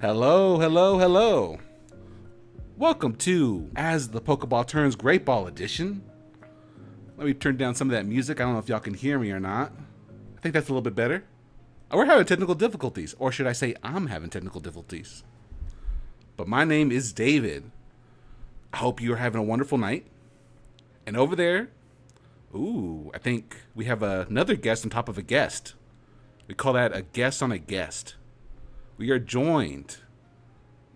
Hello, hello, hello. Welcome to As The Pokeball Turns Great Ball Edition. Let me turn down some of that music. I don't know if y'all can hear me or not. I think that's a little bit better. We're having technical difficulties, or should I say I'm having technical difficulties. But my name is David. I hope you're having a wonderful night. And over there, I think we have another guest on top of a guest. We call that a guest on a guest. We are joined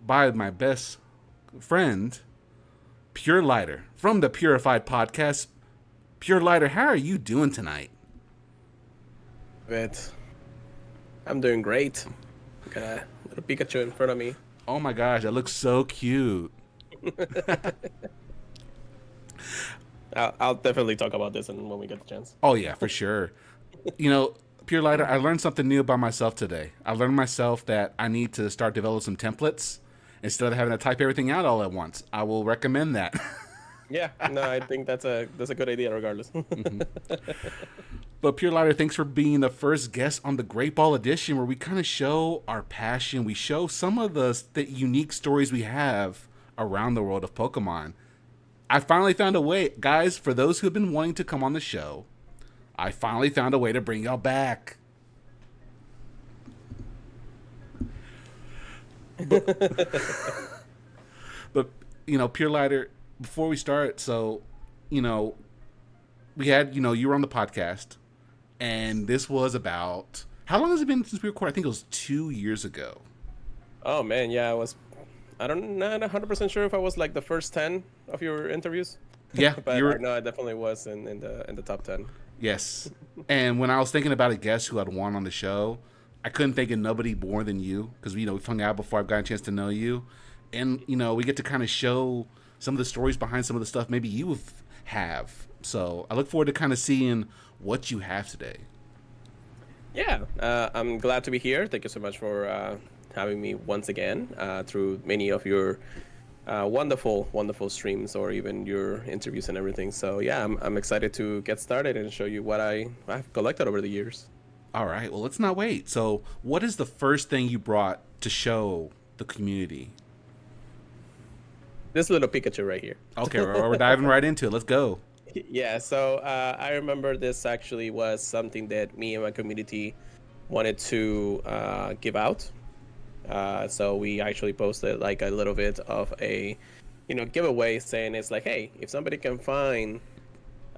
by my best friend, PureLighter, from the Purified Podcast. PureLighter, how are you doing tonight? But I'm doing great. Got a little Pikachu in front of me. Oh my gosh, that looks so cute. I'll definitely talk about this when we get the chance. Oh yeah, for sure. You know, PureLighter, I learned something new about myself today. I learned myself that I need to start developing some templates instead of having to type everything out all at once. I will recommend that. Yeah, no, I think that's a good idea regardless. But PureLighter, thanks for being the first guest on the Great Ball Edition, where we kind of show our passion. We show some of the unique stories we have around the world of Pokemon. I finally found a way, guys, for those who have been wanting to come on the show, I finally found a way to bring y'all back. But you know, PureLighter, before we start, so, you know, we had, you were on the podcast, and this was about, how long has it been since we recorded? I think it was 2 years ago. Oh man, yeah, I'm not 100% sure if I was like the first 10 of your interviews. Yeah, But you were. no, I definitely was in the top 10. Yes. And when I was thinking about a guest who I'd want on the show, I couldn't think of nobody more than you because, we've hung out before I've gotten a chance to know you. And, we get to kind of show some of the stories behind some of the stuff maybe you have. So I look forward to kind of seeing what you have today. Yeah, I'm glad to be here. Thank you so much for having me once again through many of your wonderful, wonderful streams or even your interviews and everything. So yeah, I'm excited to get started and show you what I've collected over the years. All right. Well, let's not wait. So what is the first thing you brought to show the community? This little Pikachu right here. Okay, we're diving right into it. Let's go. Yeah, so I remember this actually was something that me and my community wanted to give out. So we actually posted like a little bit of a, giveaway saying it's like, hey, if somebody can find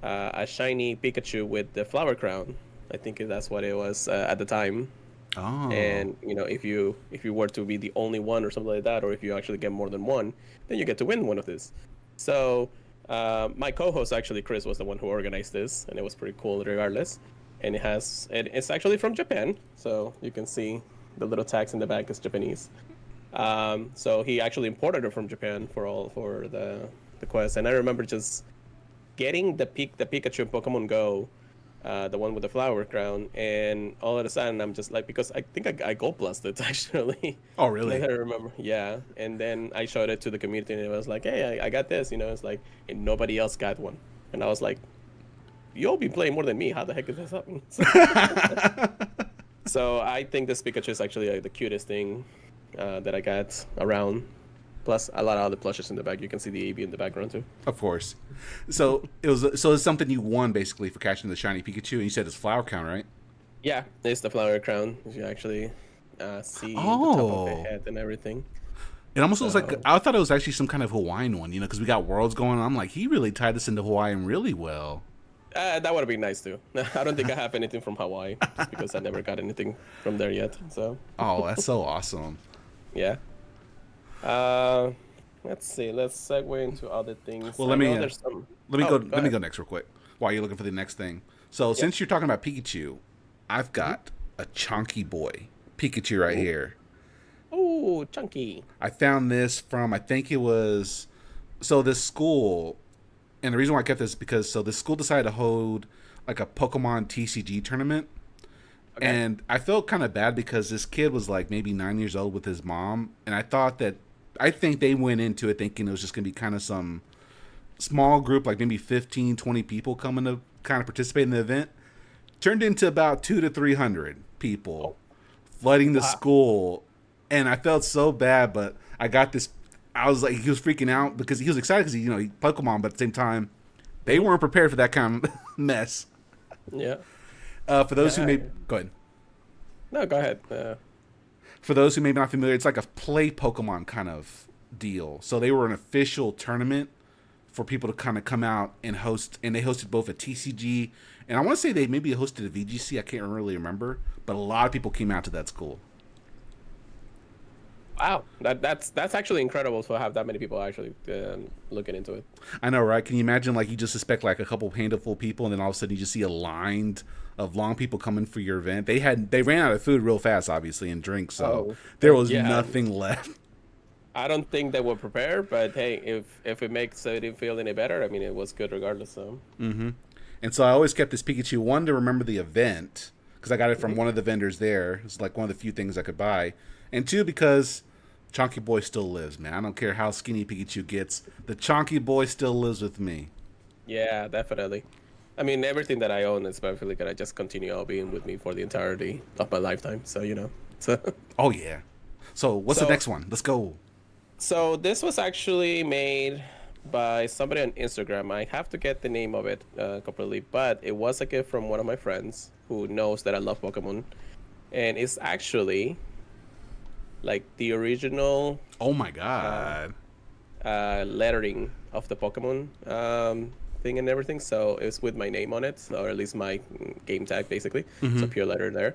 a shiny Pikachu with the flower crown, I think that's what it was at the time. Oh. And if you were to be the only one or something like that, or if you actually get more than one, then you get to win one of these. So my co-host actually Chris was the one who organized this, and it was pretty cool regardless. And it's actually from Japan, so you can see the little tags in the back is Japanese. So he actually imported it from Japan for the quest. And I remember just getting the Pikachu in Pokemon Go, the one with the flower crown, and all of a sudden I'm just like, because I think I gold blasted actually. Oh, really? I remember, yeah. And then I showed it to the community, and it was like, hey, I got this. It's like, and nobody else got one. And I was like, you all been playing more than me. How the heck is this happening? So I think this Pikachu is actually the cutest thing that I got around. Plus a lot of other plushes in the back. You can see the AB in the background too. Of course. So it's something you won basically for catching the shiny Pikachu, and you said it's flower count, right? Yeah, it's the flower crown. You actually see the top of the head and everything. It almost looks like, I thought it was actually some kind of Hawaiian one, because we got worlds going on. I'm like, he really tied this into Hawaiian really well. That would have been nice too. I don't think I have anything from Hawaii just because I never got anything from there yet. So. Oh, that's so awesome. Yeah. Let's see. Let's segue into other things. Well, let me go go next real quick while you're looking for the next thing. So since you're talking about Pikachu, I've got a chunky boy Pikachu right here. Oh, chunky. I found this from, I think it was, so this school, and the reason why I kept this is because, this school decided to hold like a Pokemon TCG tournament. Okay. And I felt kind of bad because this kid was like maybe 9 years old with his mom. And I think they went into it thinking it was just going to be kind of some small group, like maybe 15, 20 people coming to kind of participate in the event. Turned into about 200 to 300 people flooding the school And I felt so bad, but I got this. I was like, he was freaking out because he was excited because he Pokemon, but at the same time, they weren't prepared for that kind of mess. Yeah. For those who Yeah. may go ahead. No, go ahead. For those who may be not familiar, it's like a play Pokemon kind of deal. So they were an official tournament for people to kind of come out and host, and they hosted both a TCG and I want to say they maybe hosted a VGC. I can't really remember, but a lot of people came out to that school. Wow, that's actually incredible to have that many people actually looking into it. I know, right? Can you imagine, like, you just suspect like a couple handful of people, and then all of a sudden you just see a line of long people coming for your event. They ran out of food real fast, obviously, and drinks, so there was nothing left. I don't think they were prepared, but hey, if it makes it feel any better, I mean, it was good regardless. So. Mm-hmm. And so I always kept this Pikachu, one, to remember the event, because I got it from one of the vendors there. It's like one of the few things I could buy. And two, because Chonky Boy still lives, man. I don't care how skinny Pikachu gets. The Chonky Boy still lives with me. Yeah, definitely. I mean, everything that I own is perfectly gonna just continue being with me for the entirety of my lifetime. So, you know. So. Oh, yeah. So what's the next one? Let's go. So this was actually made by somebody on Instagram. I have to get the name of it completely, but it was a gift from one of my friends who knows that I love Pokemon. And it's actually like the original oh my god lettering of the Pokemon thing and everything. So it's with my name on it, or at least my game tag basically. So PureLighter there.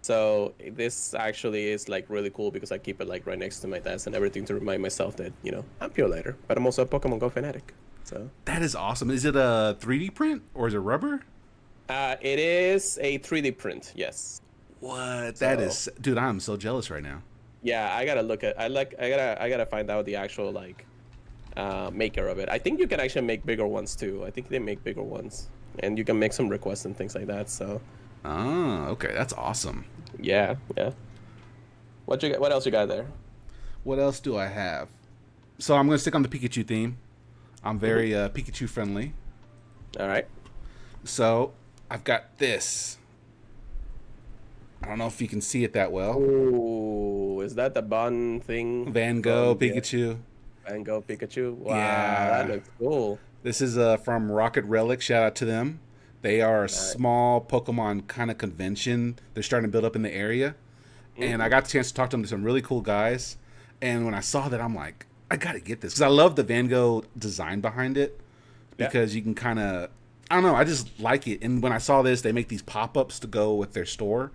So this actually is like really cool because I keep it like right next to my desk and everything to remind myself that, you know, I'm PureLighter, but I'm also a Pokemon Go fanatic. So that is awesome. Is it a 3D print or is it rubber? It is a 3D print, yes. What? That is, dude, I'm so jealous right now. Yeah, I gotta look at. I gotta find out the actual like maker of it. I think you can actually make bigger ones too. I think they make bigger ones, and you can make some requests and things like that. So. Oh, okay, that's awesome. Yeah, yeah. What else you got there? What else do I have? So I'm gonna stick on the Pikachu theme. I'm very Pikachu friendly. All right. So I've got this. I don't know if you can see it that well. Ooh, is that the Bond thing? Van Gogh Pikachu. Van Gogh Pikachu. Wow, yeah, that looks cool. This is from Rocket Relic. Shout out to them. They are a small Pokemon kind of convention. They're starting to build up in the area. And I got the chance to talk to them to some really cool guys. And when I saw that, I'm like, I got to get this. Because I love the Van Gogh design behind it. Because you can kind of, I don't know, I just like it. And when I saw this, they make these pop-ups to go with their store.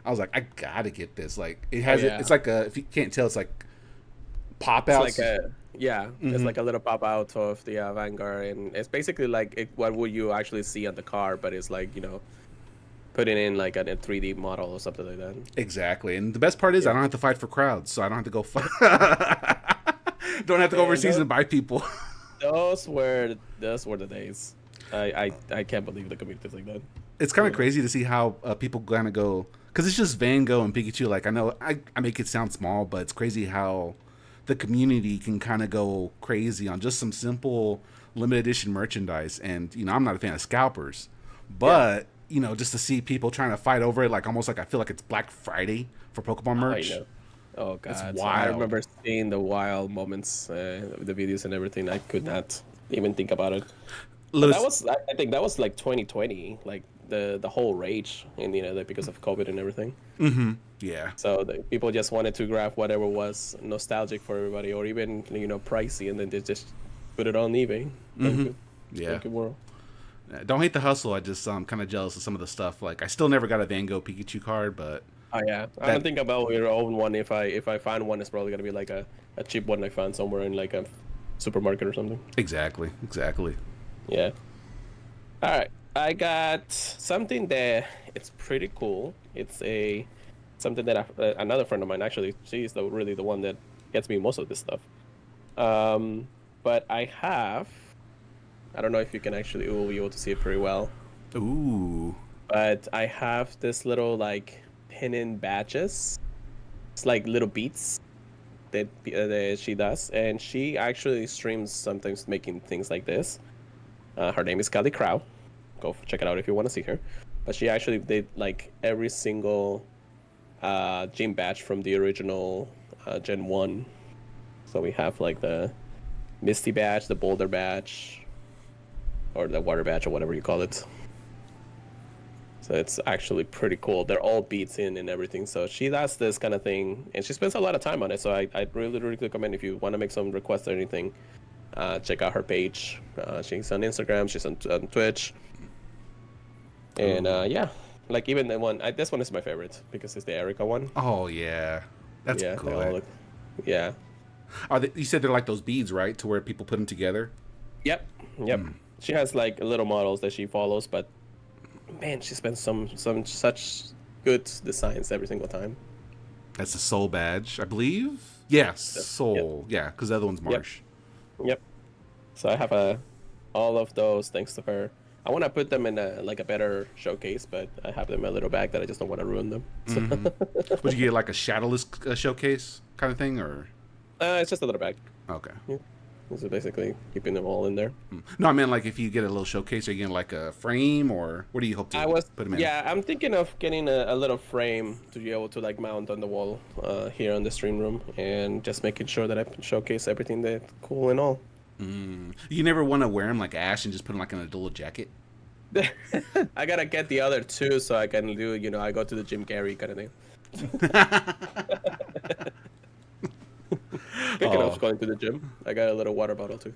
I was like, I got to get this. Like, it has, it's like a, if you can't tell, it's like pop-outs. It's like a, it's like a little pop-out of the Vanguard. And it's basically like what would you actually see on the car, but it's like, you know, putting in like a 3D model or something like that. Exactly. And the best part is I don't have to fight for crowds, so I don't have to go don't have to go overseas and buy people. Those were the days. I can't believe the communities like that. It's kind of crazy to see how people kind of go, because it's just Van Gogh and Pikachu. Like, I know I make it sound small, but it's crazy how the community can kind of go crazy on just some simple limited edition merchandise. And, you know, I'm not a fan of scalpers, but, you know, just to see people trying to fight over it, like almost like I feel like it's Black Friday for Pokemon merch. Oh, God. It's wild. So I remember seeing the wild moments, the videos and everything. I could not even think about it. I think that was like 2020, like the whole rage, and you know, because of COVID and everything. Yeah. So people just wanted to grab whatever was nostalgic for everybody, or even, you know, pricey, and then they just put it on eBay. Yeah. Thank you, world. Don't hate the hustle. I just kind of jealous of some of the stuff. Like, I still never got a Van Gogh Pikachu card, but Oh yeah, I don't think about your own one. If I find one, it's probably gonna be like a cheap one I found somewhere in like a supermarket or something. Exactly. Yeah. All right, I got something that it's pretty cool. It's something that another friend of mine, actually, she's really the one that gets me most of this stuff. But I don't know if you can actually, you'll be able to see it pretty well. Ooh. But I have this little like pin-in badges. It's like little beats that she does, and she actually streams sometimes making things like this. Her name is Kelly Crow. Go check it out if you want to see her. But she actually did like every single gym badge from the original Gen 1. So we have like the Misty badge, the Boulder badge, or the Water badge, or whatever you call it. So it's actually pretty cool. They're all beads in and everything. So she does this kind of thing, and she spends a lot of time on it. So I really, really recommend, if you want to make some requests or anything, check out her page. She's on Instagram. She's on Twitch. And yeah, like even the one, this one is my favorite because it's the Erica one. Oh yeah, that's Yeah, cool. they all look, yeah. You said they're like those beads, right? To where people put them together. Yep. She has like little models that she follows, but man, she spends some such good designs every single time. That's the Soul badge, I believe. Yes, Soul. Yep. Yeah, because the other one's Marsh. Yep. So I have all of those thanks to her. I want to put them in a better showcase, but I have them in a little bag that I just don't want to ruin them. Mm-hmm. Would you get like a shadowless showcase kind of thing, or? It's just a little bag. Okay. Yeah. So basically keeping them all in there. No, I meant like if you get a little showcase, are you getting like a frame, or what do you hope to put them in? Yeah, I'm thinking of getting a little frame to be able to like mount on the wall here on the stream room, and just making sure that I showcase everything that's cool and all. You never want to wear them like Ash and just put them like in a little jacket? I gotta get the other two so I can do, I go to the Jim Carrey kind of thing. Speaking of going to the gym, I got a little water bottle too.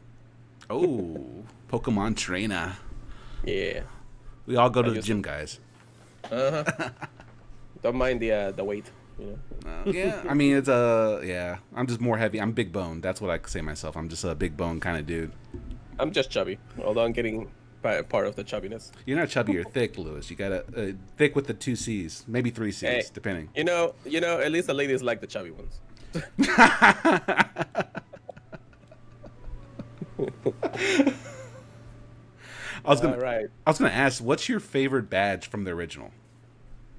Oh, Pokemon trainer. Yeah. We all go to the gym, guys. Don't mind the weight, Yeah, I mean, yeah. I'm just more heavy. I'm big bone. That's what I say myself. I'm just a big bone kind of dude. I'm just chubby, although I'm getting part of the chubbiness. You're not chubby, you're thick, Lewis. You got thick with the 2 C's, maybe 3 C's, Hey, depending. At least the ladies like the chubby ones. I was gonna ask, what's your favorite badge from the original?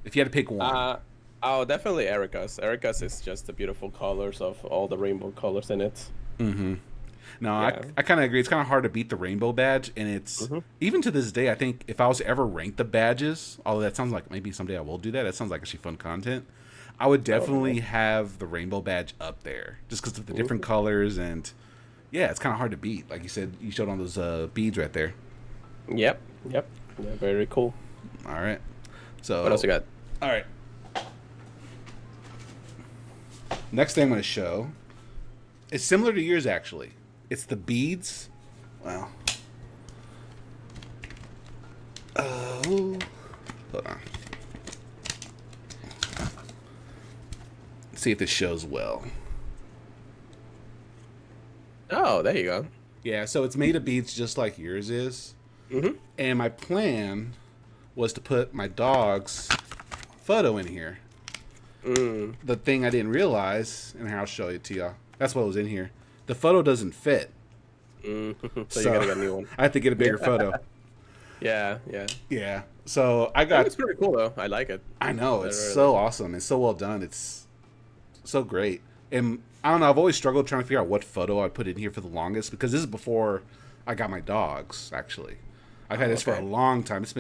If you had to pick one. Definitely Erica's. Erica's is just the beautiful colors of all the rainbow colors in it. Mm-hmm. No, yeah. I kind of agree. It's kind of hard to beat the rainbow badge, and it's even to this day. I think if I was to ever rank the badges, although that sounds like maybe someday I will do that. That sounds like actually fun content. I would definitely have the rainbow badge up there, just because of the different colors, and yeah, it's kind of hard to beat. Like you said, you showed on those beads right there. Yep. Yeah, very cool. All right. So what else you got? All right. Next thing I'm going to show is similar to yours, actually. It's the beads. Wow. Oh. Hold on. Let's see if this shows well. Oh, there you go. Yeah, so it's made of beads just like yours is. Mm-hmm. And my plan was to put my dog's photo in here. The thing I didn't realize, and here I'll show it to y'all. That's what was in here. The photo doesn't fit. So you gotta get a new one. I have to get a bigger photo. Yeah. So I got. It's pretty cool though. I like it. I know, it's so awesome. It's so well done. It's so great. And I don't know. I've always struggled trying to figure out what photo I'd put in here for the longest, because this is before I got my dogs. Actually, I've had this for a long time. This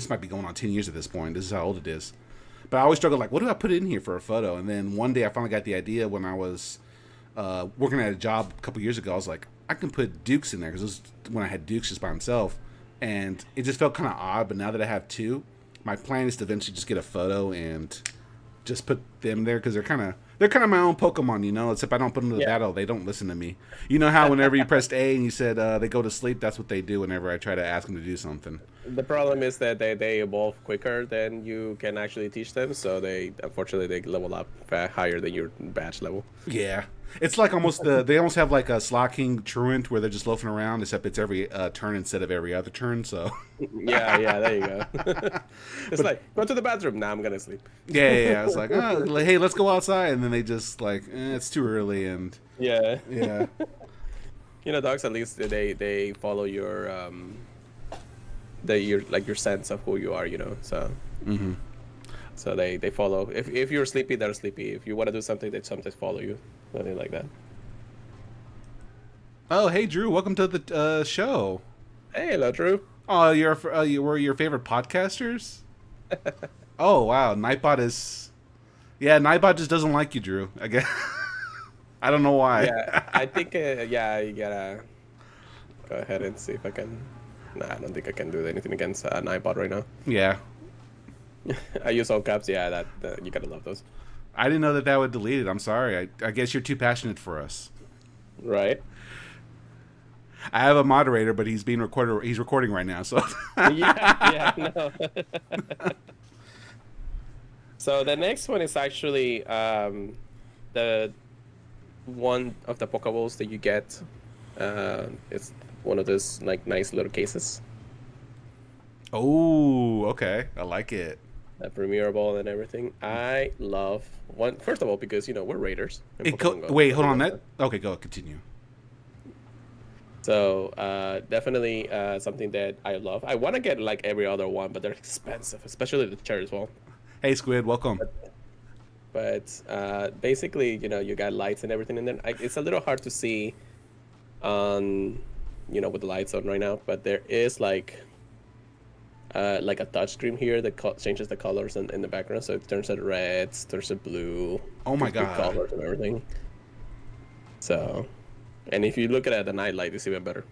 might be going on 10 years at this point. This is how old it is. But I always struggled, like, what do I put in here for a photo? And then one day I finally got the idea when I was working at a job a couple years ago. I was like, I can put Dukes in there, because this was when I had Dukes just by himself. And it just felt kind of odd. But now that I have 2, my plan is to eventually just get a photo and just put them there, because they're kind of my own Pokemon, except I don't put them to the battle. They don't listen to me. You know how whenever you pressed A and you said they go to sleep, that's what they do whenever I try to ask them to do something. The problem is that they evolve quicker than you can actually teach them, so unfortunately they level up higher than your badge level. Yeah. It's like they almost have like a Slocking Truant where they're just loafing around, except it's every turn instead of every other turn, so. Yeah, there you go. Like, go to the bathroom. Now I'm going to sleep. Yeah. It's like, hey, let's go outside. And then they just like, it's too early. And yeah. Dogs, at least they follow your your sense of who you are, so. Mm-hmm. So they follow. If you're sleepy, they're sleepy. If you want to do something, they sometimes follow you. Something like that. Oh, hey, Drew. Welcome to the show. Hey, hello, Drew. Oh, you were your favorite podcasters? Oh, wow. Nightbot is Yeah, Nightbot just doesn't like you, Drew. I guess. I don't know why. Yeah, I think yeah, you gotta go ahead and see if I can. Nah, I don't think I can do anything against Nightbot right now. Yeah. I use all caps. Yeah, you gotta love those. I didn't know that that would delete it. I'm sorry. I guess you're too passionate for us. Right? I have a moderator, but he's being recorded. He's recording right now, so. Yeah, no. So the next one is actually the one of the Pokeballs that you get. It's one of those like nice little cases. Oh, okay. I like it. A Premier Ball and everything. I love one. First of all, because we're raiders. in Pokemon Go. Wait, hold on. Okay, go continue. So definitely something that I love. I want to get like every other one, but they're expensive, especially the cherry as well. Hey, Squid, welcome. But basically, you got lights and everything, and then it's a little hard to see on, with the lights on right now. But there is like a touch screen here that changes the colors in the background, so it turns to reds, turns to blue. Oh my god. Colors and everything. So, and if you look at it at the night light, it's even better.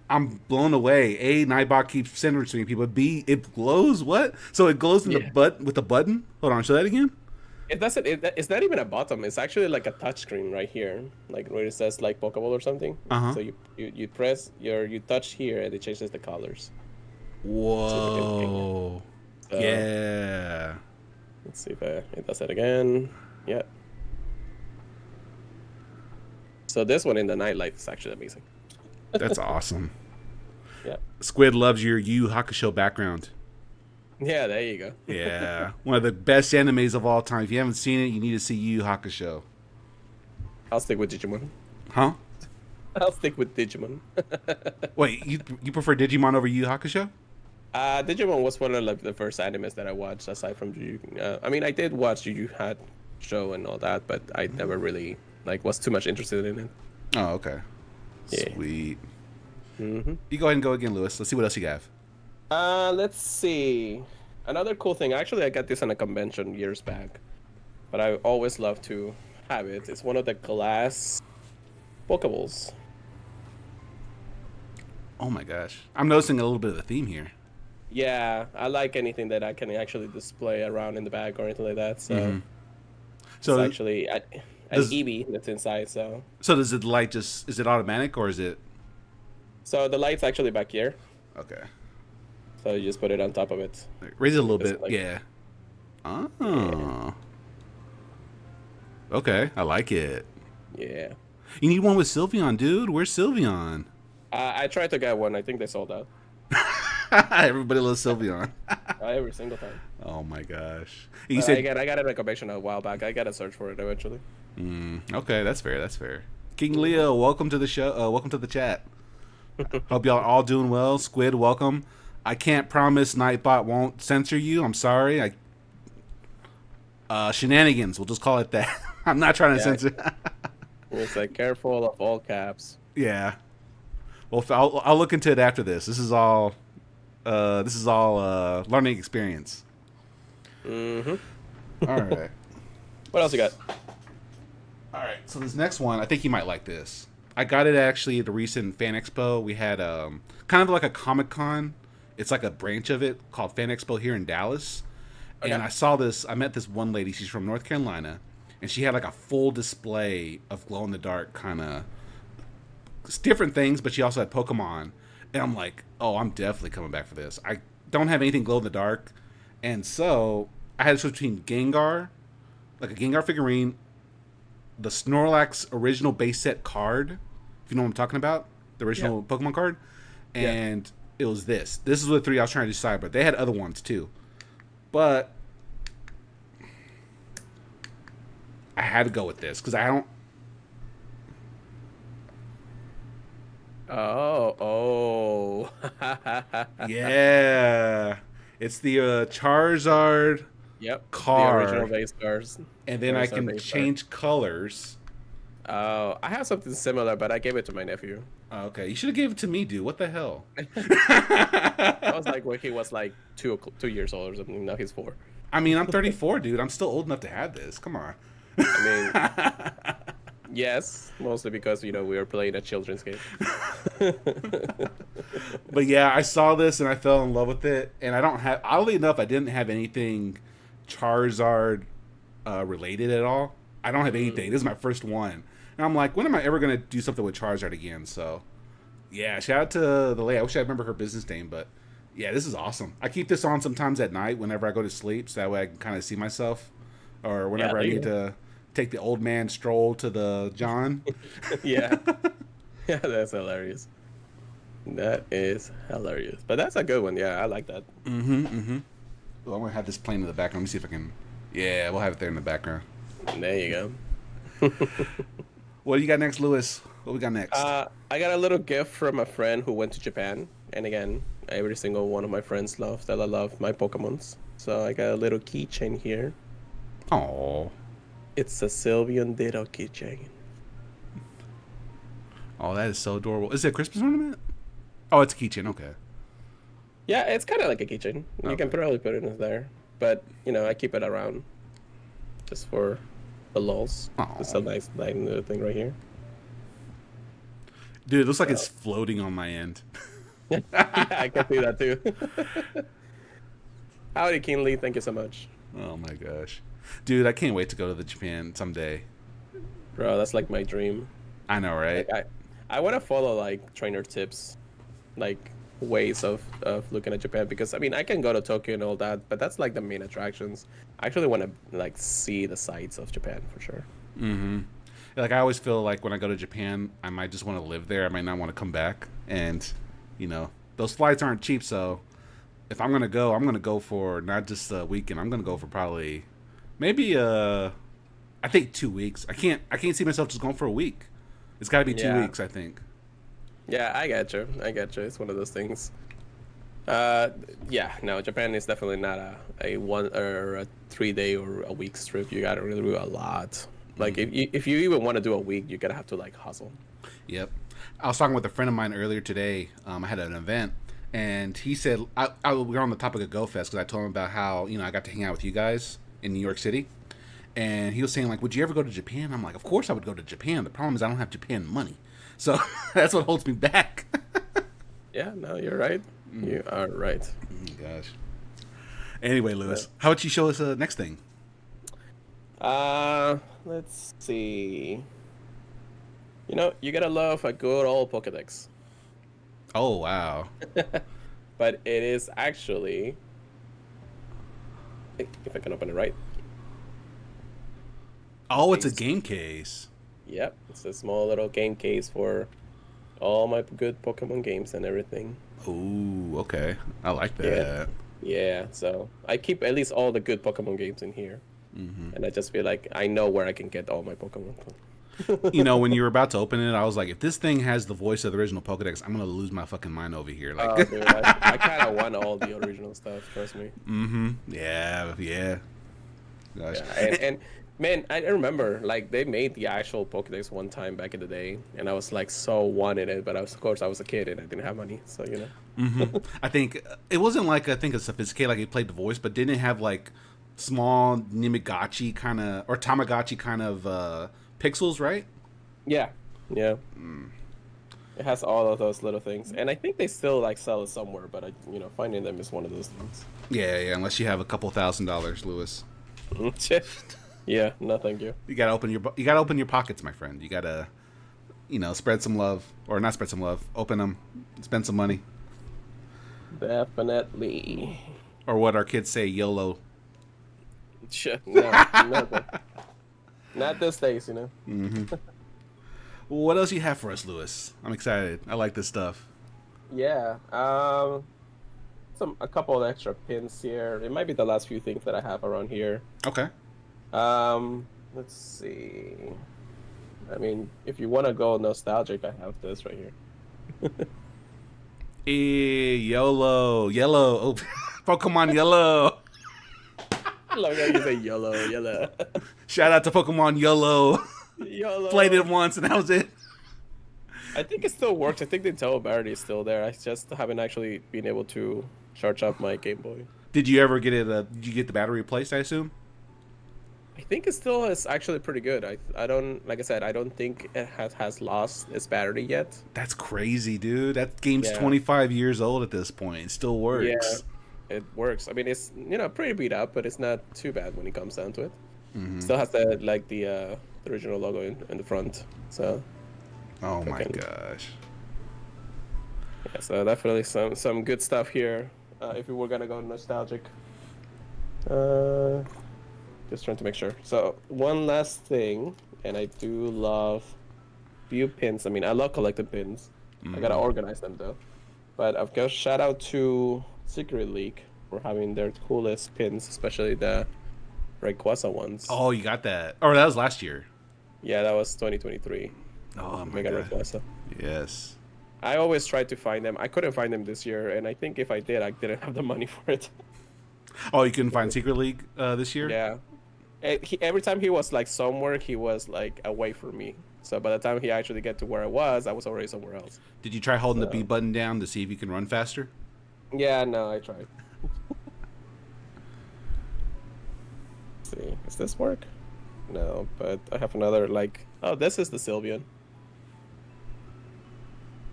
I'm blown away. A, Nightbot keeps sending it to me. People. B, it glows. What? So it glows in the butt with the button. Hold on, show that again. It doesn't. It's not even a bottom. It's actually like a touch screen right here, like where it says like Pokeball or something. So you press you touch here and it changes the colors. Whoa. So, yeah. Let's see if it does it again. Yeah. So this one in the nightlight is actually amazing. That's awesome. Yeah. Squid loves your Yu Yu Hakusho background. Yeah, there you go. Yeah. One of the best animes of all time. If you haven't seen it, you need to see Yu Yu Hakusho. I'll stick with Digimon. Huh? I'll stick with Digimon. Wait, you prefer Digimon over Yu Yu Hakusho? Digimon was one of like the first animes that I watched aside from Yu Yu. I mean, I did watch Yu Yu Hakusho and all that, but I never really was too much interested in it. Oh, okay. Yeah. Sweet. You go ahead and go again, Lewis. Let's see what else you have. Let's see. Another cool thing. Actually, I got this on a convention years back, but I always love to have it. It's one of the glass Pokeballs. Oh my gosh. I'm noticing a little bit of a theme here. Yeah, I like anything that I can actually display around in the bag or anything like that. So, so it's actually an Eevee that's inside. So does the light is it automatic or is it? So the light's actually back here. Okay. So you just put it on top of it. Raise it a little bit. Yeah. Oh. Yeah. Okay, I like it. Yeah. You need one with Sylveon, dude. Where's Sylveon? I tried to get one. I think they sold out. Everybody loves Sylveon. Every single time. Oh my gosh. You said I got it in a convention a while back. I got to search for it eventually. Okay, that's fair. That's fair. King Leo, welcome to the show. Welcome to the chat. Hope y'all are all doing well. Squid, welcome. I can't promise Nightbot won't censor you. I'm sorry. Shenanigans. We'll just call it that. I'm not trying to censor. It's like careful of all caps. Yeah. Well, I'll look into it after this. This is all learning experience. All right. What else you got? All right. So this next one, I think you might like this. I got it actually at the recent Fan Expo. We had kind of like a Comic-Con. It's like a branch of it called Fan Expo here in Dallas. Okay. And I saw this. I met this one lady. She's from North Carolina. And she had like a full display of glow-in-the-dark kind of different things, but she also had Pokemon. And I'm like, oh, I'm definitely coming back for this. I don't have anything glow-in-the-dark. And so I had to switch between Gengar, like a Gengar figurine, the Snorlax original base set card, if you know what I'm talking about, the original Pokemon card, and it was this. This is the three I was trying to decide, but they had other ones too. But I had to go with this because I don't. Oh. Yeah. It's the Charizard card. The original base cards. And then I can change colors. Oh, I have something similar, but I gave it to my nephew. Okay, you should have gave it to me, dude. What the hell? I was like when he was like two years old or something. Now he's 4. I mean, I'm 34, dude. I'm still old enough to have this. Come on. I mean, yes, mostly because we were playing a children's game. But yeah, I saw this and I fell in love with it. And I don't have, oddly enough, I didn't have anything Charizard related at all. I don't have anything. This is my first one. And I'm like, when am I ever going to do something with Charizard again? So, yeah, shout out to the lady. I wish I remember her business name, but yeah, this is awesome. I keep this on sometimes at night whenever I go to sleep, so that way I can kind of see myself. Or whenever I need to take the old man stroll to the John. Yeah. Yeah, that's hilarious. That is hilarious. But that's a good one. Yeah, I like that. Well, I'm going to have this playing in the background. Let me see if I can. Yeah, we'll have it there in the background. There you go. What do you got next, Lewis? What we got next? I got a little gift from a friend who went to Japan. And again, every single one of my friends love that I love my Pokemons. So I got a little keychain here. Oh. It's a Sylveon Ditto keychain. Oh, that is so adorable. Is it a Christmas ornament? Oh, it's a keychain. Okay. Yeah, it's kind of like a keychain. You Okay. can probably put it in there. But, I keep it around just for the lulz. Aw. It's a nice little thing right here. Dude, it looks like it's floating on my end. Yeah, I can see that too. Howdy, Kinley. Thank you so much. Oh my gosh. Dude, I can't wait to go to the Japan someday. Bro, that's like my dream. I know, right? Like, I want to follow like trainer tips, like ways of looking at Japan, because I mean I can go to Tokyo and all that, but that's like the main attractions. I actually want to like see the sights of Japan for sure. Like, I always feel like when I go to Japan, I might just want to live there. I might not want to come back. And, those flights aren't cheap, so if I'm going to go for not just a weekend. I'm going to go for probably maybe I think 2 weeks. I can't see myself just going for a week. It's got to be 2 weeks, I think. Yeah, I got you. It's one of those things. Yeah, no, Japan is definitely not a 1 or a 3 day or a week's trip. You gotta really do a lot. Like if you even want to do a week, you're gonna have to like hustle. Yep. I was talking with a friend of mine earlier today. I had an event, and he said we were on the topic of GoFest because I told him about how I got to hang out with you guys in New York City, and he was saying like, would you ever go to Japan? I'm like, of course I would go to Japan. The problem is I don't have Japan money, so that's what holds me back. Yeah, no, you're right. You are right. Oh, gosh. Anyway, Lewis, how about you show us the next thing? Let's see. You gotta love a good old Pokedex. Oh, wow. But it is actually, if I can open it right. Oh, it's a game case. Yep, it's a small little game case for all my good Pokemon games and everything. Ooh, okay. I like that. Yeah, so I keep at least all the good Pokemon games in here. And I just feel like I know where I can get all my Pokemon from. When you were about to open it, I was like, if this thing has the voice of the original Pokedex, I'm going to lose my fucking mind over here. Like, Oh, dude, I kind of want all the original stuff, trust me. Yeah. Gosh. Yeah, and man, I remember like they made the actual Pokedex one time back in the day, and I was like so wanted it, but of course I was a kid and I didn't have money, so I think it wasn't like, a sophisticated, like it played the voice, but didn't it have like small Nimigaki kind of, or Tamagotchi kind of pixels, right? Yeah. It has all of those little things, and I think they still like sell it somewhere, but finding them is one of those things. Yeah, unless you have a couple $1,000s, Lewis. Yeah, no, thank you. You gotta open your pockets, my friend. You gotta, spread some love, or not spread some love. Open them, spend some money, Definitely. or what our kids say, YOLO. No, nothing. Not this days, What else you have for us, Lewis? I'm excited. I like this stuff. Yeah. A couple of extra pins here. It might be the last few things that I have around here. Okay. Let's see. I mean, if you want to go nostalgic, I have this right here. YOLO, yellow. Oh, Pokemon Yellow. I love how you say yellow. Shout out to Pokemon YOLO. YOLO. Played it once and that was it. I think it still works. I think the intelligibility is still there. I just haven't actually been able to charge up my Game Boy. Did you ever get it? Did you get the battery replaced? I assume. I think it still is actually pretty good. I don't, like I said, I don't think it has lost its battery yet. That's crazy, dude. That game's Yeah. 25 years old at this point. It still Yeah, works. it works. I mean, it's pretty beat up, but it's not too bad when it comes down to it. Mm-hmm. Still has the original logo in the front. So Oh my Okay. gosh. yeah, so definitely some good stuff here. If we were gonna go nostalgic. Just trying to make sure. So one last thing, and I do love few pins. I mean, I love collecting pins. I gotta organize them though. But of course, shout out to Secret League for having their coolest pins, especially the Rayquaza ones. Oh, you got that. Oh, that was last year. Yeah, that was 2023. Oh my Mega god. Rayquaza. Yes. I always tried to find them. I couldn't find them this year, and I think if I did, I didn't have the money for it. Oh, you couldn't find Secret League this year? Yeah. Every time he was like somewhere, he was like away from me. So by the time he actually get to where I was already somewhere else. Did you try holding the So- B button down to see if you can run faster? Yeah, no, I tried. Let's see, does this work? No, but I have another like. Oh, this is the Sylveon.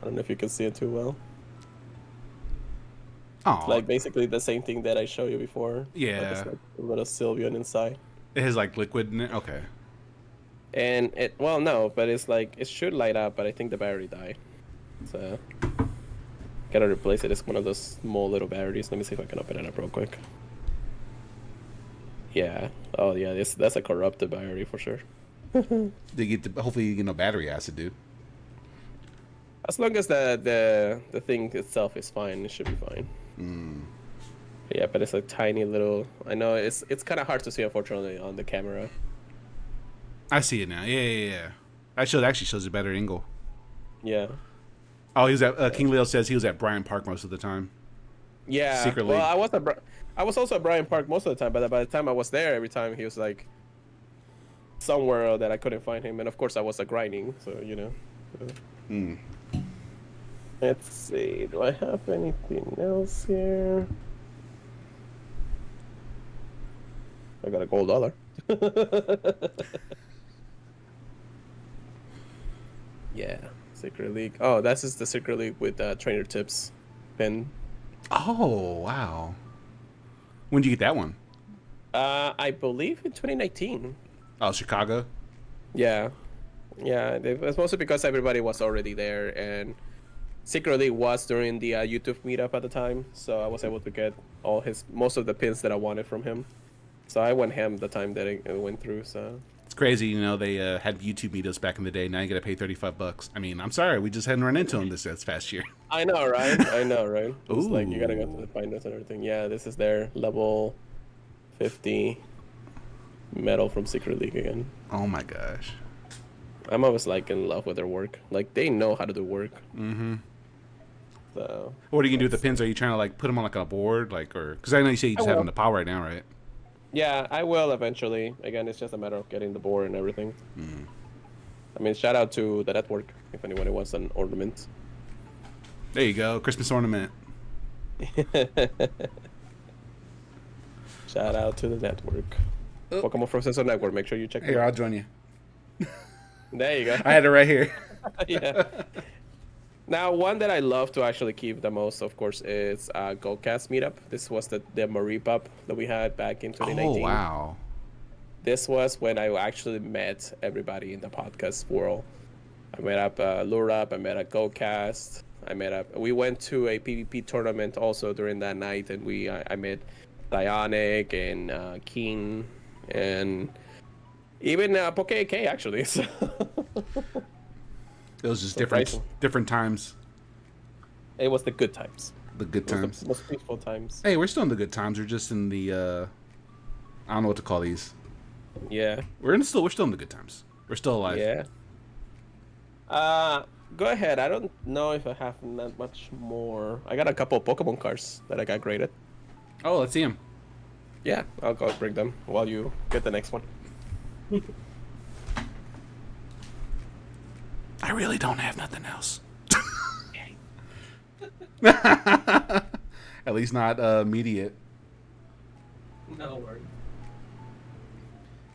I don't know if you can see it too well. Oh, Like basically the same thing that I showed you before. Yeah. But it's like a little Sylveon inside. it has like liquid in it. Okay. And it, well, no, but it's like, it should light up, but I think the battery died. So, gotta replace it. It's one of those small little batteries. Let me see if I can open it up real quick. Yeah. Oh, yeah, that's a corrupted battery for sure. They get hopefully you get no battery acid, dude. As long as the thing itself is fine, it should be fine. Yeah, but it's a tiny little. I know it's kind of hard to see, unfortunately, on the camera. I see it now. Yeah. Actually shows a better angle. Yeah. Oh, he was at King Leo says he was at Bryant Park most of the time. Yeah. Secret Well, League. I was also at Bryant Park most of the time, but by the time I was there, every time he was like somewhere that I couldn't find him, and of course I was grinding, so you know. Mm. Let's see. Do I have anything else here? I got a gold dollar. Yeah, Secret League. Oh, that's just the Secret League with trainer tips pin. Oh wow. When did you get that one? I believe in 2019. Oh, Chicago. Yeah, it's mostly because everybody was already there, and Secret League was during the YouTube meetup at the time, so I was able to get most of the pins that I wanted from him. So I went ham the time that it went through. So It's crazy, you know. They had YouTube meetups back in the day. Now you got to pay $35. I mean, I'm sorry, we just hadn't run into them this past year. I know, right? I know, right? It's like you gotta go Ooh. to the binders and everything. Yeah, this is their level 50 medal from Secret League again. Oh my gosh. I'm always like in love with their work. Like they know how to do work. Mm-hmm. So What are you gonna do with the pins? Are you trying to like put them on like a board, like, or because I know you say you just have them will. to power right now, right? yeah, I will eventually. Again, it's just a matter of getting the board and everything. Mm. I mean, shout out to the network if anyone wants an ornament. There you go, Christmas ornament. Shout out to the network. Oh. Pokemon Processor Network. Make sure you check it Here, out. I'll join you. There you go. I had it right here. Yeah. Now, one that I love to actually keep the most, of course, is GoCast meetup. This was the Marie Pup that we had back in 2019. Oh wow. This was when I actually met everybody in the podcast world. I met up Lurup, I met up GoCast, we went to a PvP tournament also during that night, and I met Dionic and Keen and even PokeK actually. So It was just Surprising. different times. it was the good times. The good It was times. the most peaceful times. Hey, we're still in the good times. We're just in the I don't know what to call these. Yeah. We're still in the good times. We're still alive. Yeah. Go ahead. I don't know if I have that much more. I got a couple of Pokemon cards that I got graded. Oh, let's see him. Yeah, I'll go bring them while you get the next one. I really don't have nothing else. At least not immediate. No worries.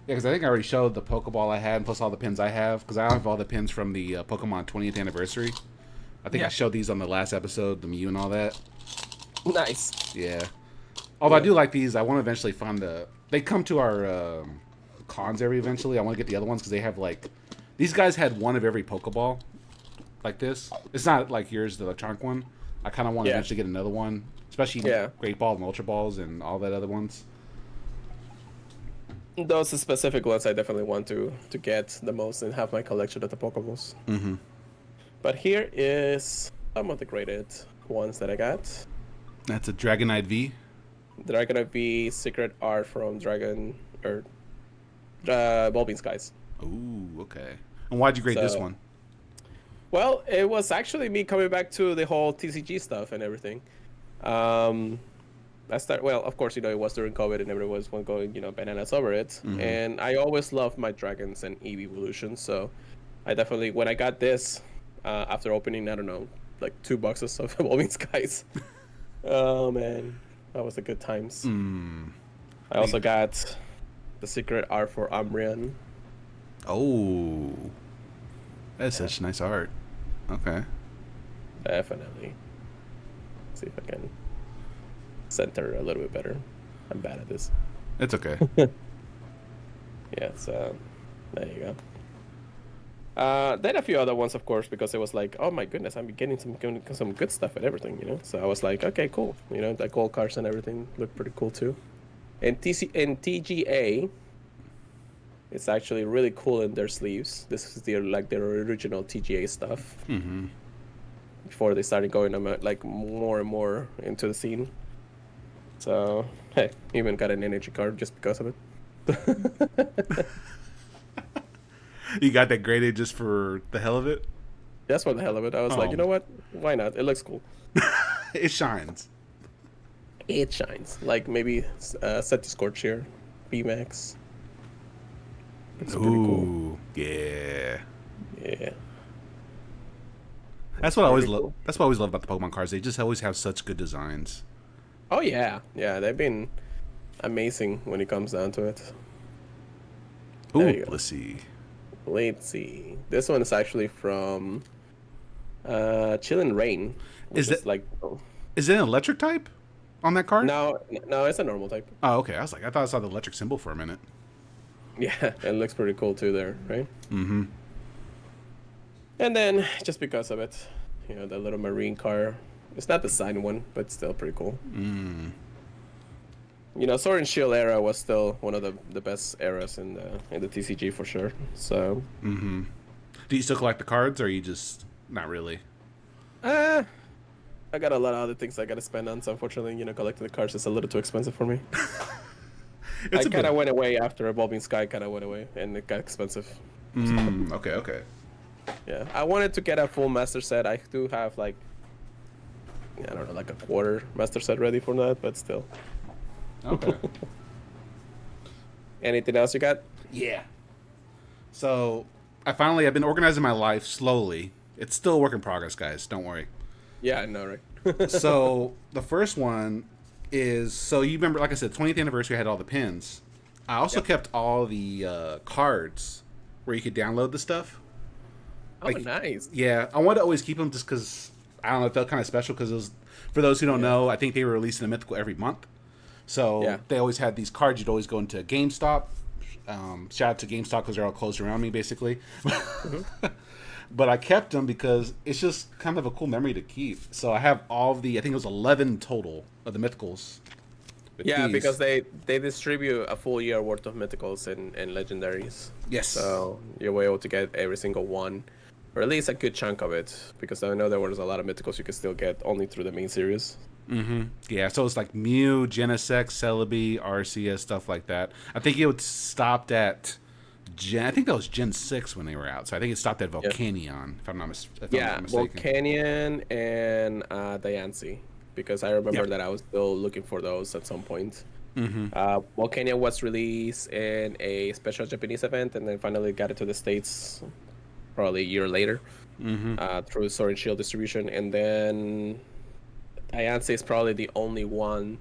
Yeah, because I think I already showed the Pokeball I had, and plus all the pins I have, because I have all the pins from the Pokemon 20th anniversary. I think I Yeah. showed these on the last episode, the Mew and all that. Nice. Yeah. Although I Yeah. do like these, I want to eventually find the. They come to our cons area eventually. I want to get the other ones because they have like. These guys had one of every Pokeball, like this. It's not like yours, the electronic one. I kind of want to Yeah. eventually get another one, especially Yeah. Great Ball and Ultra Balls and all that other ones. Those specific ones I definitely want to get the most and have my collection of the Pokeballs. Mm-hmm. But here is some of the graded ones that I got. That's a Dragonite V. Dragonite V Secret Art from Dragon or Bulbing Skies. Ooh, okay. And why'd you grade this So- one? Well, it was actually me coming back to the whole TCG stuff and everything. Well, of course, it was during COVID and everyone was going, bananas over it. Mhm. And I always loved my dragons and Eevee evolutions. So I definitely, when I got this, after opening, I don't know, like 2 boxes of Evolving Skies. Oh, man. That was the good times. I also got the Secret Art for Umbreon. Oh, that's such nice art. Okay. Definitely. See if I can center a little bit better. I'm bad at this. It's okay. Yeah, so there you go. Then a few other ones, of course, because it was like, oh my goodness, I'm getting some good stuff and everything, So I was like, okay, cool. The gold cards and everything look pretty cool too. And TGA, it's actually really cool in their sleeves. This is their original TGA stuff. Mm-hmm. Before they started going like more and more into the scene. So hey, even got an energy card just because of it. You got that graded just for the hell of it? That's for the hell of it. I was like, Oh. you know what? Why not? It looks cool. It shines. It shines. Like maybe set to Scorch here, BMAX. It's pretty cool. Ooh, yeah. Yeah. That's what I always pretty love. cool. That's what I always love about the Pokemon cards. They just always have such good designs. Oh yeah, yeah. They've been amazing when it comes down to it. There you Ooh, go. let's see. Let's see. This one is actually from Chillin' Rain. Which Is it- like Is it an electric type on that card? no, it's a normal type. Oh, okay. I was like, I thought I saw the electric symbol for a minute. Yeah, it looks pretty cool too there, right? Mm-hmm. And then just because of it, the little marine car. It's not the signed one, but still pretty cool. Sword and Shield era was still one of the best eras in the TCG for sure. So Mm-hmm. Do you still collect the cards, or are you just not really? I got a lot of other things I gotta spend on, so unfortunately, collecting the cards is a little too expensive for me. It's I a kind of bit. went away after Evolving Sky kind of went away, and it got expensive. Okay, okay. Yeah, I wanted to get a full master set. I do have like, I don't know, like a quarter master set ready for that, but still. Okay. Anything else you got? Yeah. So I've been organizing my life slowly. It's still a work in progress, guys. Don't worry. Yeah, I know, right? So the first one is, so you remember, like I said, 20th anniversary had all the pins. I also kept all the cards where you could download the stuff. Oh, nice. Yeah, I wanted to always keep them just because, I don't know, it felt kind of special because it was, for those who don't know, I think they were releasing a mythical every month. So they always had these cards. You'd always go into GameStop. Shout out to GameStop because they're all closed around me, basically. But I kept them because it's just kind of a cool memory to keep. So I have all I think it was 11 total of the mythicals. with Yeah, these. because they distribute a full year worth of mythicals and legendaries. Yes. So you're able to get every single one, or at least a good chunk of it, because I know there was a lot of mythicals you could still get only through the main series. Mm-hmm. Yeah, so it's like Mew, Genesect, Celebi, Arceus, stuff like that. I think it stopped at I think that was Gen 6 when they were out. So I think it stopped at Volcanion, if I'm not mistaken. Volcanion and Diancie, because I remember that I was still looking for those at some point. Mm-hmm. Volcanion was released in a special Japanese event, and then finally got it to the States probably a year later through Sword and Shield distribution. And then Diancie is probably the only one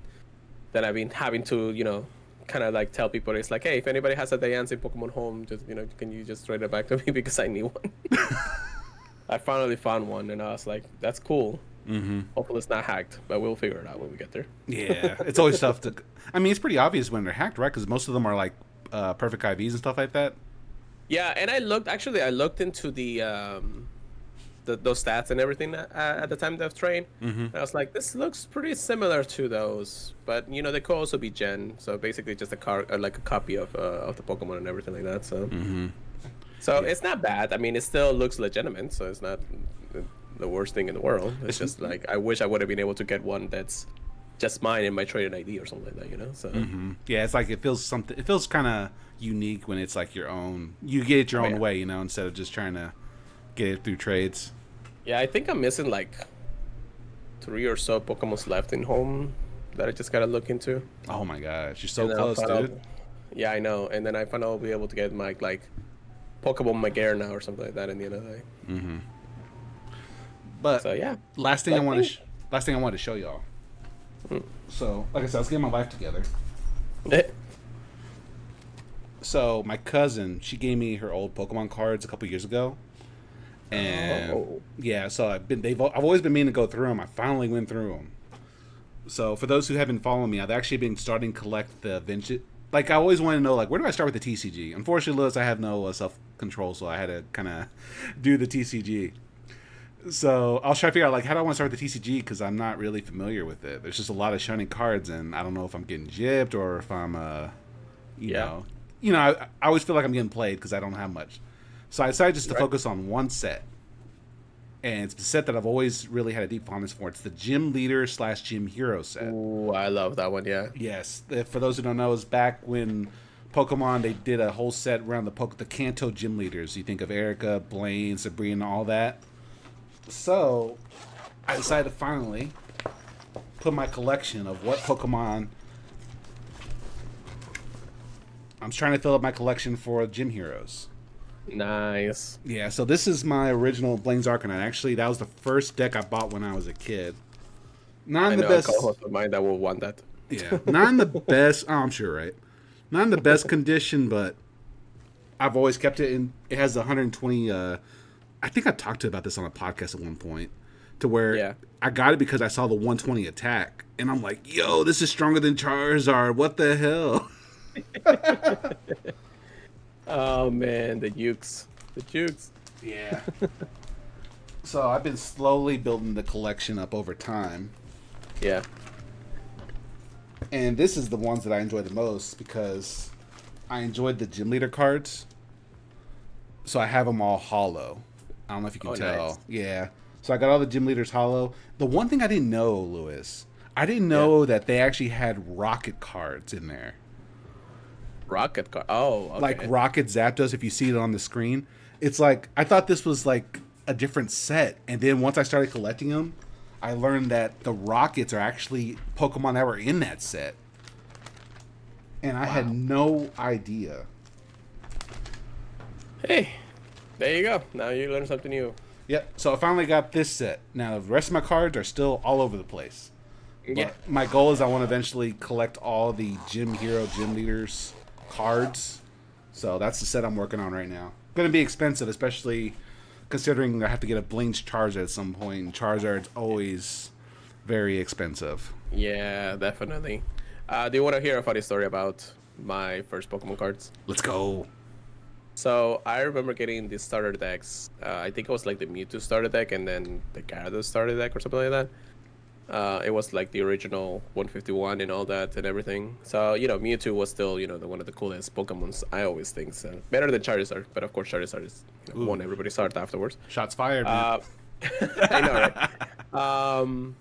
that I've been having to, kind of like tell people, it's like, hey, if anybody has a Diancie Pokemon home, just can you just trade it back to me because I need one. I finally found one, and I was like, that's cool. Mm-hmm. Hopefully it's not hacked, but we'll figure it out when we get there. Yeah, it's always tough to. I mean, it's pretty obvious when they're hacked, right? Because most of them are like perfect IVs and stuff like that. Yeah, and I looked into those stats and everything at the time of train. Mm-hmm. And I was like, this looks pretty similar to those, but they could also be gen. So basically, just a card or like a copy of the Pokemon and everything like that. So, It's not bad. I mean, it still looks legitimate, so it's not the worst thing in the world. It's just like I wish I would have been able to get one that's just mine in my traded ID or something like that. So yeah, it's like it feels kind of unique when it's like your own. You get it your own way, instead of just trying to get it through trades. Yeah, I think I'm missing like 3 or so Pokemons left in home that I just gotta look into. Oh my gosh, you're so close, dude. Yeah, I know. And then I find I'll be able to get my like Pokemon Magare now or something like that in the end of the day. Mm-hmm. But so yeah, last thing I wanted to show y'all. So, like I said, I was getting my life together. So my cousin, she gave me her old Pokemon cards a couple years ago, and yeah, so I've always been meaning to go through them. I finally went through them. So for those who haven't followed me, I've actually been starting to collect the vintage. Like I always want to know, like, where do I start with the TCG? Unfortunately, Lewis, I have no self control, so I had to kind of do the TCG. So I was trying to figure out, like, how do I want to start with the TCG, because I'm not really familiar with it. There's just a lot of shiny cards, and I don't know if I'm getting gypped or if I'm, I always feel like I'm getting played because I don't have much. So I decided just to focus on one set. And it's the set that I've always really had a deep fondness for. It's the Gym Leader / Gym Hero set. Ooh, I love that one, yeah. Yes. For those who don't know, it's back when Pokemon, they did a whole set around the Kanto Gym Leaders. You think of Erica, Blaine, Sabrina, all that. So I decided to finally put my collection of what Pokemon. I'm trying to fill up my collection for Gym Heroes. Nice. Yeah, so this is my original Blaine's Arcanine. Actually, that was the first deck I bought when I was a kid. Not in the best. I know a co-host of mine that will want that. Yeah, not in the best. Oh, I'm sure, right? Not in the best condition, but I've always kept it in. It has 120. I think I talked to about this on a podcast at one point, to where I got it because I saw the 120 attack, and I'm like, "Yo, this is stronger than Charizard. What the hell?" Oh man, the Jukes. Yeah. So I've been slowly building the collection up over time. Yeah. And this is the ones that I enjoy the most because I enjoyed the Gym Leader cards. So I have them all hollow. I don't know if you can tell. Nice. Yeah. So I got all the Gym Leaders hollow. The one thing I didn't know, Lewis, I didn't know that they actually had Rocket cards in there. Rocket card. Oh, okay. Like Rocket Zapdos, if you see it on the screen. It's like, I thought this was like a different set. And then once I started collecting them, I learned that the Rockets are actually Pokemon that were in that set. And I had no idea. Hey, there you go. Now you learn something new. Yep. So I finally got this set. Now the rest of my cards are still all over the place. Yeah. But my goal is I want to eventually collect all the Gym Hero, Gym Leaders cards. So that's the set I'm working on right now. Going to be expensive, especially considering I have to get a Blaine's Charizard at some point. And Charizard's always very expensive. Yeah, definitely. Do you want to hear a funny story about my first Pokemon cards? Let's go. So I remember getting the starter decks. I think it was like the Mewtwo starter deck and then the Gyarados starter deck or something like that. It was like the original 151 and all that and everything. So, Mewtwo was still, the one of the coolest Pokemons, I always think. So better than Charizard, but of course Charizard is won everybody's heart afterwards. Shots fired, man. I know, right?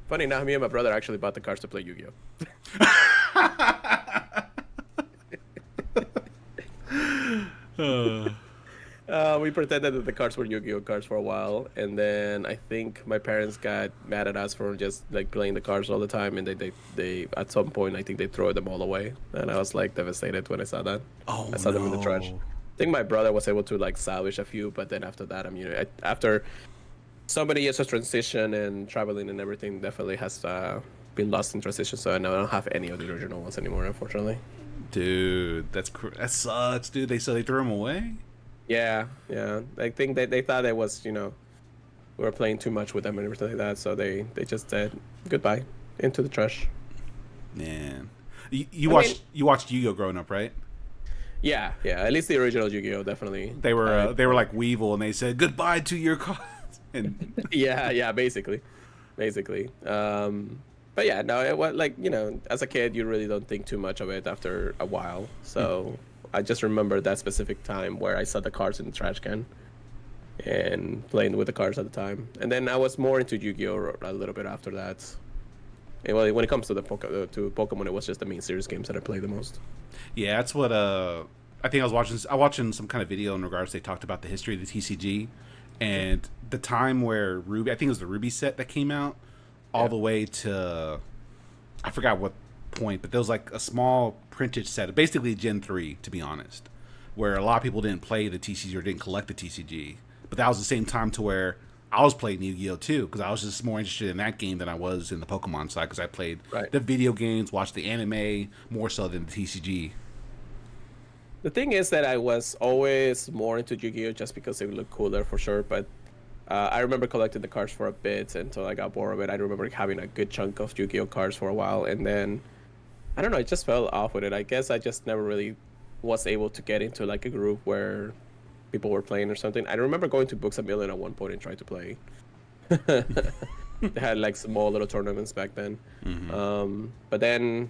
Funny enough, me and my brother actually bought the cards to play Yu-Gi-Oh! We pretended that the cards were Yu-Gi-Oh cards for a while, and then I think my parents got mad at us for just like playing the cards all the time, and they at some point I think they threw them all away, and I was like devastated when I saw that. I saw them in the trash. I think my brother was able to like salvage a few, but then after that, after so many years of transition and traveling and everything, definitely has been lost in transition, so I don't have any of the original ones anymore, unfortunately. Dude, that sucks, dude. They threw them away. Yeah, yeah. I think they thought it was, we were playing too much with them and everything like that, so they just said goodbye into the trash. Man, I mean, you watched Yu-Gi-Oh growing up, right? yeah, yeah. At least the original Yu-Gi-Oh, definitely. They were like Weevil, and they said goodbye to your cards. And Yeah, yeah, basically. But yeah, no, it was like, as a kid, you really don't think too much of it after a while. So I just remember that specific time where I saw the cards in the trash can and playing with the cards at the time. And then I was more into Yu-Gi-Oh a little bit after that. And when it comes to to Pokemon, it was just the main series games that I played the most. yeah, that's what I think I was watching some kind of video in regards. They talked about the history of the TCG and the time where Ruby. I think it was the Ruby set that came out all the way to I forgot what point, but there was like a small printed set, basically Gen 3, to be honest, where a lot of people didn't play the TCG or didn't collect the TCG. But that was the same time to where I was playing Yu-Gi-Oh too, because I was just more interested in that game than I was in the Pokemon side, because I played the video games, watched the anime more so than the TCG. The thing is that I was always more into Yu-Gi-Oh just because they would look cooler for sure, but I remember collecting the cards for a bit until I got bored of it. I remember having a good chunk of Yu-Gi-Oh cards for a while, and then I don't know, I just fell off with it. I guess I just never really was able to get into like a group where people were playing or something. I remember going to Books a Million at one point and trying to play. They had like small little tournaments back then. But then,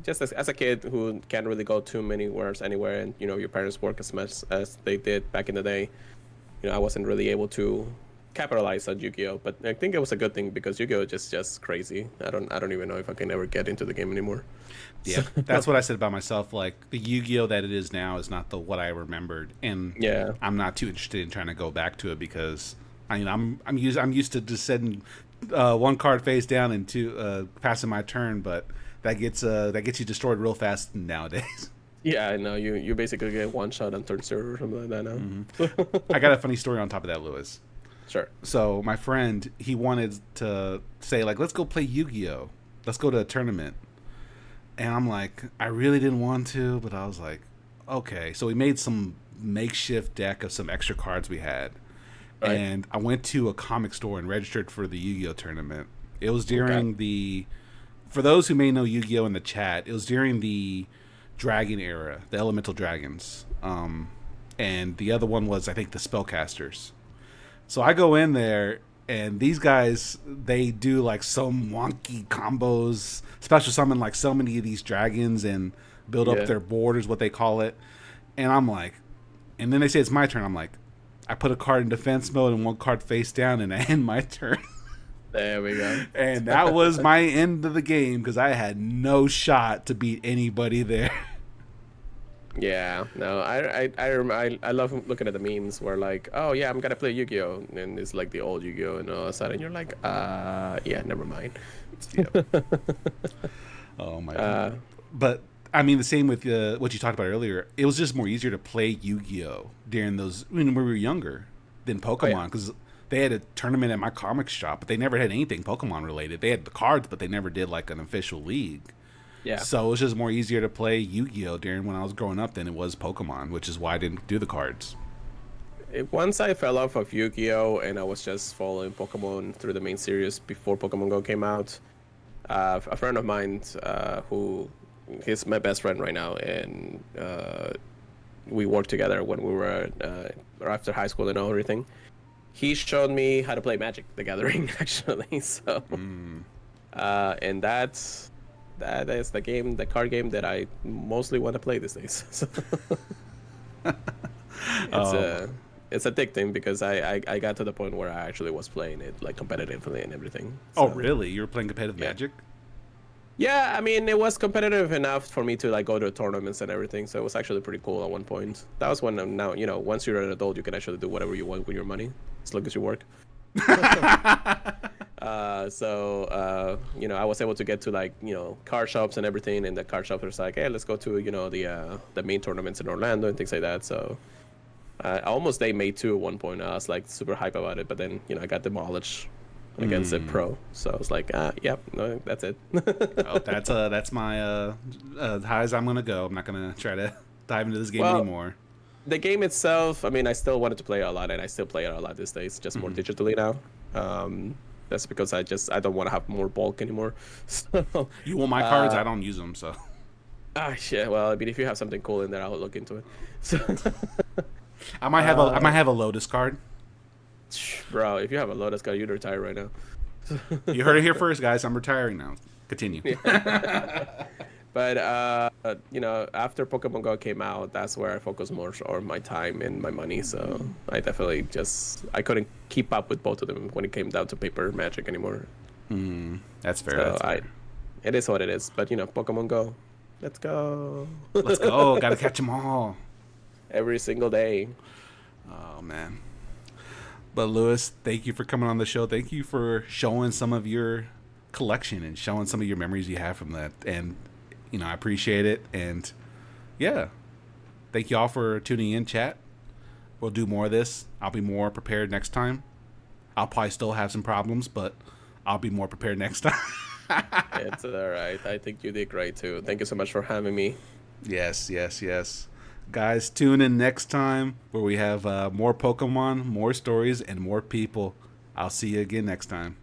just as a kid who can't really go too many wheres anywhere, and your parents work as much as they did back in the day, I wasn't really able to capitalize on Yu-Gi-Oh. But I think it was a good thing because Yu-Gi-Oh is just crazy. I don't even know if I can ever get into the game anymore. Yeah, that's what I said about myself. Like the Yu-Gi-Oh that it is now is not the what I remembered, and Yeah. I'm not too interested in trying to go back to it because I'm used to just setting one card face down and two passing my turn, but that gets you destroyed real fast nowadays. Yeah, I know. You basically get one shot on third server or something like that now. I got a funny story on top of that, Lewis. Sure. So my friend, he wanted to say like, let's go play Yu-Gi-Oh. Let's go to a tournament. And I'm like, I really didn't want to, but I was like, okay. So we made some makeshift deck of some extra cards we had. Right. And I went to a comic store and registered for the Yu-Gi-Oh tournament. It was during for those who may know Yu-Gi-Oh in the chat, it was during the Dragon era, the Elemental Dragons. And the other one was, I think, the Spellcasters. So I go in there, and these guys, they do like some wonky combos, special summon like so many of these dragons and build up their board is what they call it. And I'm like, and then they say it's my turn. I'm like, I put a card in defense mode and one card face down, and I end my turn. There we go. And that was my end of the game because I had no shot to beat anybody there. Yeah, no, I love looking at the memes where like, oh yeah, I'm gonna play Yu-Gi-Oh, and it's like the old Yu-Gi-Oh, and all of a sudden you're like, yeah, never mind. Oh my god. But I mean, the same with what you talked about earlier. It was just more easier to play Yu-Gi-Oh during those when we were younger than Pokemon because they had a tournament at my comic shop, but they never had anything Pokemon related. They had the cards, but they never did like an official league. Yeah. So it was just more easier to play Yu-Gi-Oh during when I was growing up than it was Pokemon, which is why I didn't do the cards. Once I fell off of Yu-Gi-Oh and I was just following Pokemon through the main series before Pokemon Go came out, a friend of mine who he's my best friend right now, and we worked together when we were after high school and everything. He showed me how to play Magic the Gathering actually. So, and that is the card game that I mostly want to play these days. So it's addicting because I got to the point where I actually was playing it like competitively and everything. So, oh, really? You were playing competitive Magic? Yeah, I mean, it was competitive enough for me to like go to tournaments and everything. So it was actually pretty cool at one point. That was when now, once you're an adult, you can actually do whatever you want with your money as long as you work. I was able to get to like, car shops and everything, and the car shop was like, hey, let's go to, the main tournaments in Orlando and things like that. So I almost they made two at one point. I was like super hype about it, but then, I got demolished against a pro. So I was like, yep, no, that's it. Oh, that's my high as I'm gonna go. I'm not gonna try to dive into this game Well, anymore. the game itself, I mean, I still wanted to play it a lot, and I still play it a lot these days, just more digitally now. That's because I don't want to have more bulk anymore. So, You want my cards? I don't use them, so. shit. Well, I mean, if you have something cool in there, I'll look into it. So, I might have a Lotus card. bro, if you have a Lotus card, you'd retire right now. You heard it here first, guys. I'm retiring now. Continue. But after Pokemon Go came out, that's where I focused more on my time and my money. So I definitely I couldn't keep up with both of them when it came down to paper Magic anymore. That's fair. So that's fair. it is what it is. But Pokemon Go, let's go. Let's go. Gotta catch them all. Every single day. Oh man. But Lewis, thank you for coming on the show. Thank you for showing some of your collection and showing some of your memories you have from that. And I appreciate it. And yeah, thank you all for tuning in, chat. We'll do more of this. I'll be more prepared next time. I'll probably still have some problems, but I'll be more prepared next time. It's all right. I think you did great too. Thank you so much for having me. Yes. Guys, tune in next time where we have more Pokemon, more stories, and more people. I'll see you again next time.